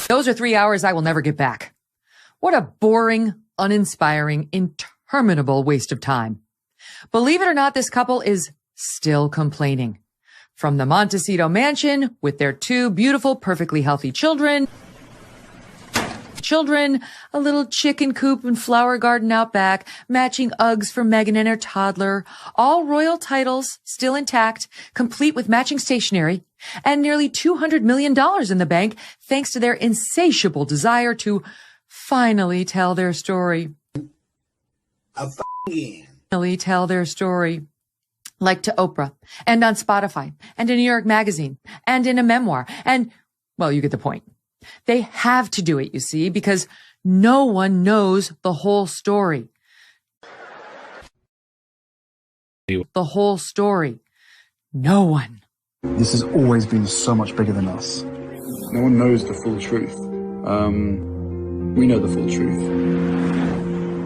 Those are 3 hours I will never get back. What a boring, uninspiring, interminable waste of time. Believe it or not, this couple is still complaining. From the Montecito mansion with their 2 beautiful, perfectly healthy children, a little chicken coop and flower garden out back, matching Uggs for Megyn and her toddler, all royal titles still intact, complete with matching stationery, and nearly $200 million in the bank thanks to their insatiable desire to finally tell their story. Finally tell their story. Like to Oprah, and on Spotify, and in New York Magazine, and in a memoir, and, well, you get the point. They have to do it, you see, because no one knows the whole story. The whole story. No one. This has always been so much bigger than us. No one knows the full truth. We know the full truth.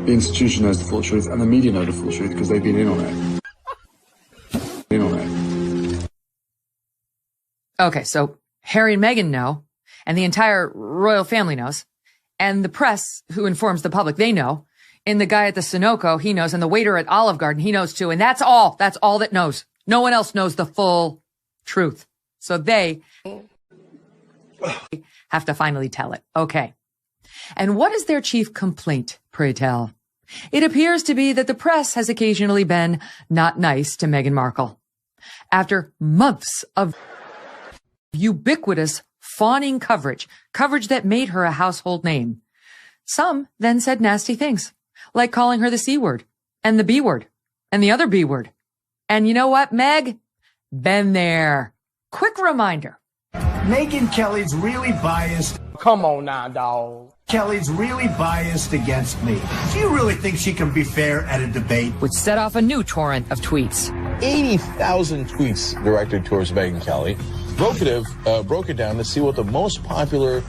The institution knows the full truth, and the media know the full truth because they've been in on it. Okay, so Harry and Meghan know, and the entire royal family knows, and the press, who informs the public, they know, and the guy at the Sunoco, he knows, and the waiter at Olive Garden, he knows too, and that's all that knows. No one else knows the full truth. So they have to finally tell it. Okay. And what is their chief complaint, pray tell? It appears to be that the press has occasionally been not nice to Meghan Markle. After months of ubiquitous fawning coverage that made her a household name, some then said nasty things, like calling her the C word, and the B word, and the other B word. And you know what, Meg? Been there. Quick reminder. Megyn Kelly's really biased. Come on now, dawg. Kelly's really biased against me. Do you really think she can be fair at a debate? Which set off a new torrent of tweets. 80,000 tweets directed towards Megyn Kelly. Broke it down to see what the most popular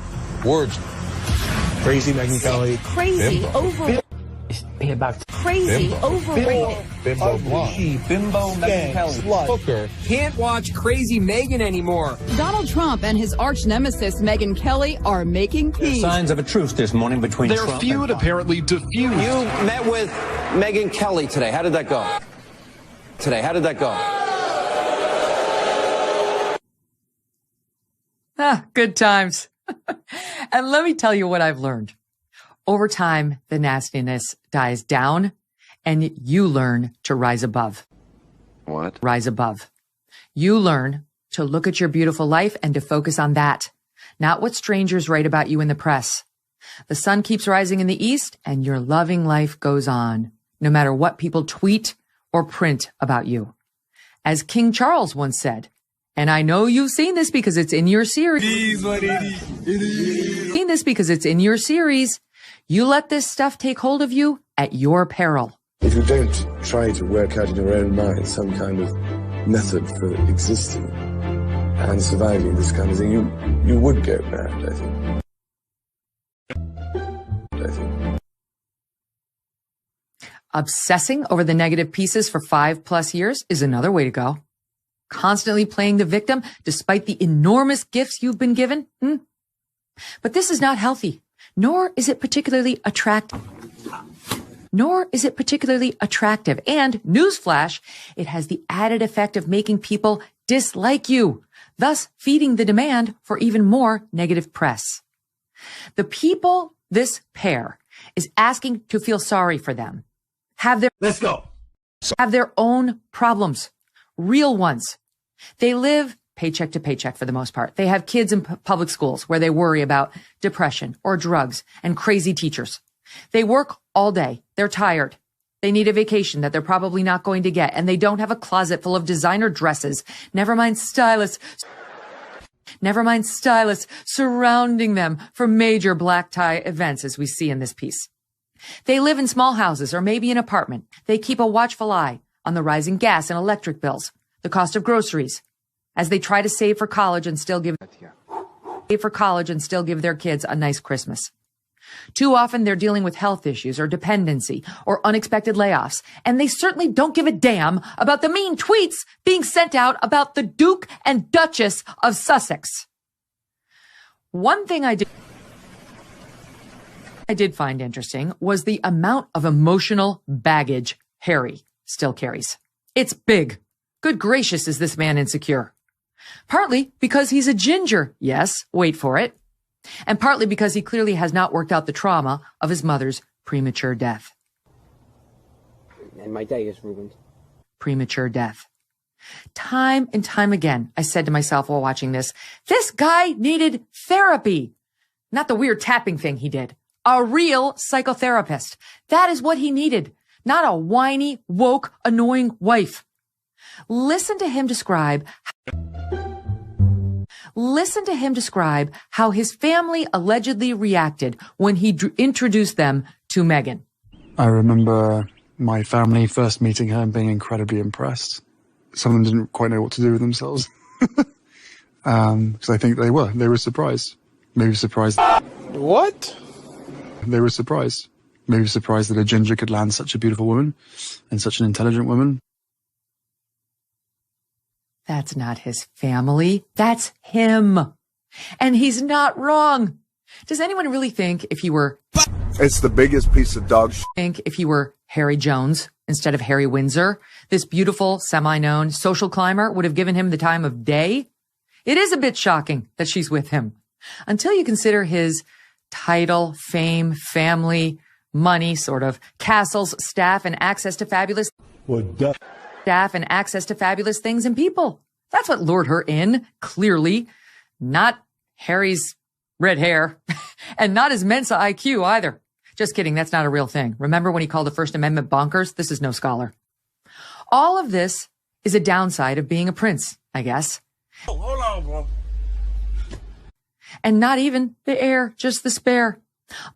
words. Crazy Megyn Kelly. Crazy, overrated. Crazy, overrated. Bimbo blonde. Bimbo Megyn Kelly. Hooker. Can't watch Crazy Megyn anymore. Donald Trump and his arch nemesis Megyn Kelly are making peace. Signs of a truce this morning between their Trump feud and apparently diffused. You met with Megyn Kelly today. How did that go? Good times. And let me tell you what I've learned. Over time, the nastiness dies down, and you learn to rise above. What? Rise above. You learn to look at your beautiful life and to focus on that, not what strangers write about you in the press. The sun keeps rising in the east, and your loving life goes on, no matter what people tweet or print about you. As King Charles once said, and I know you've seen this because it's in your series. Seen this because it's in your series. You let this stuff take hold of you at your peril. If you don't try to work out in your own mind some kind of method for existing and surviving this kind of thing, you would go mad, I think. Obsessing over the negative pieces for 5+ years is another way to go. Constantly playing the victim despite the enormous gifts you've been given. But this is not healthy, nor is it particularly attractive. And, newsflash, it has the added effect of making people dislike you, thus feeding the demand for even more negative press. The people this pair is asking to feel sorry for them have their own problems. Real ones. They live paycheck to paycheck for the most part. They have kids in public schools where they worry about depression or drugs and crazy teachers. They work all day. They're tired. They need a vacation that they're probably not going to get, and they don't have a closet full of designer dresses. Never mind stylists surrounding them for major black tie events, as we see in this piece. They live in small houses or maybe an apartment. They keep a watchful eye on the rising gas and electric bills, the cost of groceries, as they try to save for college and still give their kids a nice Christmas. Too often they're dealing with health issues or dependency or unexpected layoffs, and they certainly don't give a damn about the mean tweets being sent out about the Duke and Duchess of Sussex. One thing I do I did find interesting was the amount of emotional baggage Harry still carries. It's big. Good gracious, is this man insecure? Partly because he's a ginger. Yes, wait for it. And partly because he clearly has not worked out the trauma of his mother's premature death. And my day is ruined. Premature death. Time and time again, I said to myself while watching this guy needed therapy. Not the weird tapping thing he did. A real psychotherapist. That is what he needed. Not a whiny, woke, annoying wife. Listen to him describe how his family allegedly reacted when he introduced them to Megyn. I remember my family first meeting her and being incredibly impressed. Some of them didn't quite know what to do with themselves. Because I think they were surprised. Maybe surprised. What? They were surprised. Maybe surprised that a ginger could land such a beautiful woman and such an intelligent woman. That's not his family. That's him. And he's not wrong. Does anyone really think if he were It's the biggest piece of dog shit. if he were Harry Jones instead of Harry Windsor, this beautiful, semi-known social climber would have given him the time of day? It is a bit shocking that she's with him. Until you consider his title, fame, family, money, sort of, castles, staff, and access to fabulous things and people. That's what lured her in, clearly. Not Harry's red hair, and not his Mensa IQ either. Just kidding, that's not a real thing. Remember when he called the First Amendment bonkers? This is no scholar. All of this is a downside of being a prince, I guess. Oh, hold on, bro. And not even the heir, just the spare.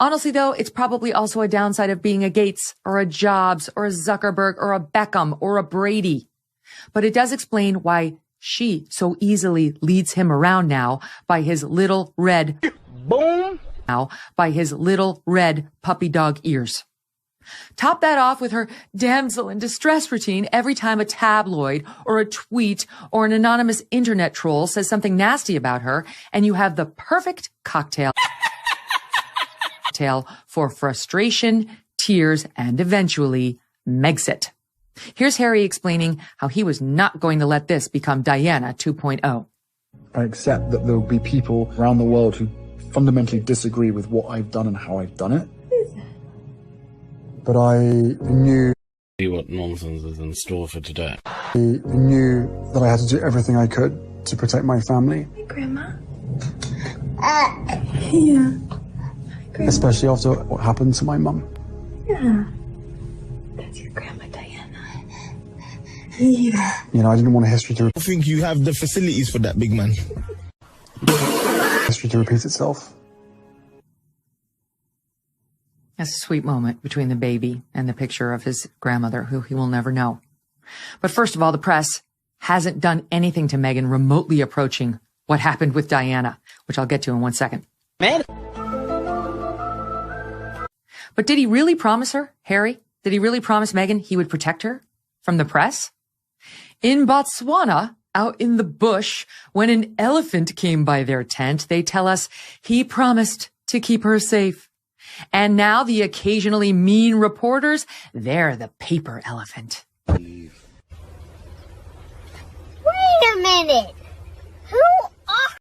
Honestly, though, it's probably also a downside of being a Gates or a Jobs or a Zuckerberg or a Beckham or a Brady. But it does explain why she so easily leads him around now by his little red puppy dog ears. Top that off with her damsel in distress routine every time a tabloid or a tweet or an anonymous internet troll says something nasty about her, and you have the perfect cocktail for frustration, tears, and eventually Megxit. Here's Harry explaining how he was not going to let this become Diana 2.0. I accept that there will be people around the world who fundamentally disagree with what I've done and how I've done it. But I knew what nonsense is in store for today. I knew that I had to do everything I could to protect my family. Hi, Grandma. Yeah. Grandma. Especially after what happened to my mum. Yeah. That's your Grandma Diana. Yeah. You know, I didn't want history to I think you have the facilities for that, big man. repeat itself. That's a sweet moment between the baby and the picture of his grandmother, who he will never know. But first of all, the press hasn't done anything to Megyn remotely approaching what happened with Diana, which I'll get to in 1 second. Man. But did he really promise her, Harry? Did he really promise Megyn he would protect her from the press? In Botswana, out in the bush, when an elephant came by their tent, they tell us he promised to keep her safe. And now the occasionally mean reporters, they're the paper elephant. Wait a minute. Who are...